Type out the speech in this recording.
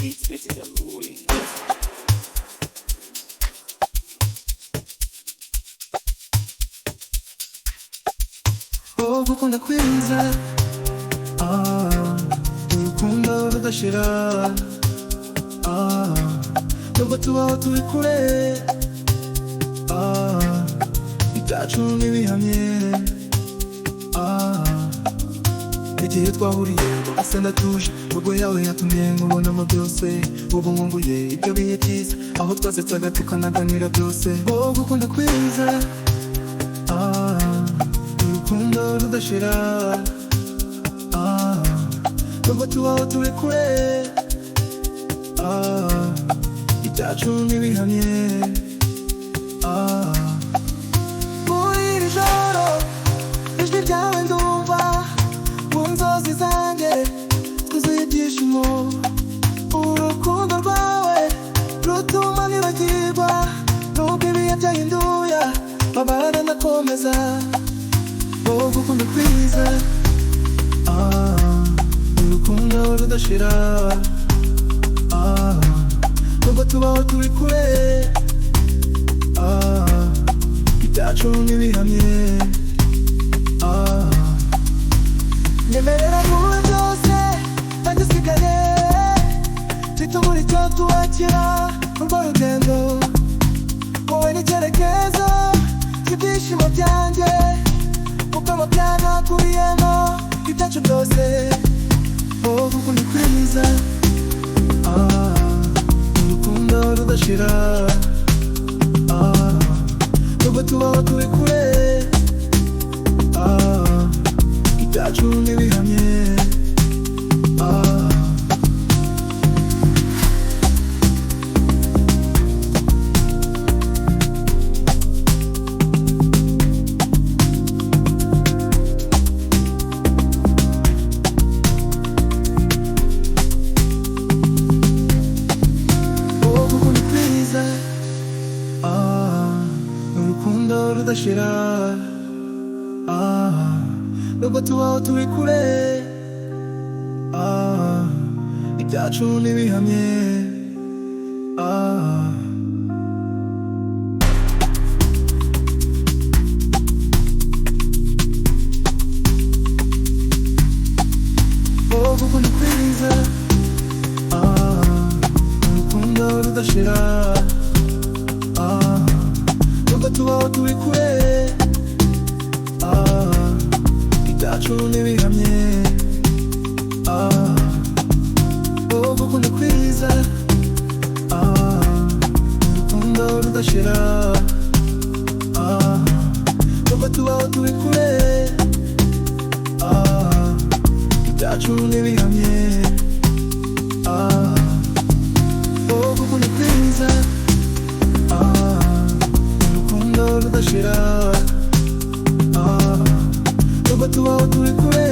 Beats bitches are ruling. Oh, gukunda kwiza urukundo rudashira nubwo tubaho turi kure ibyacu ntibihamye igihe twahuriye asa ndatuje ubwo yawe yatumye nkubonamo byose ubu nkunguye ibyo bihe byiza aho twasetsaga tukanaganira byose oh, gukunda kwiza urukundo rudashira nubwo tubaho turi kure ibyacu ntibihamye muri iri joro ijwi ryawe ndumva mu nzozi zanjye twuzuye ibyishimo urukundo rwawe rutuma nibagirwa nubwo ibihe byahinduye babana ndakomeza oh, gukunda kwiza urukundo rudashira nubwo tubaho turi kure ibyacu ntibihamye nyemerera muwe byose nanjye usigaye twitumura icyo tubakira urwo rugendo wowe n'icyerekezo cy'ibyishimo byanjye kuko amabyana akubiyemo ibyacu byose oh, gukunda kwiza urukundo rudashira nubwo tubaho turi kure ibyacu ntibihamye urukundo rudashira nubwo tubaho turi kure ibyacu ntibihamye oh, gukunda kwiza urukundo rudashira nubwo tubaho turi kure ibyacu ntibihamye oh, gukunda kwiza urukundo rudashira nubwo tubaho turi kure ibyacu ntibihamye oh, gukunda kwiza urukundo rudashira nubwo tubaho turi kure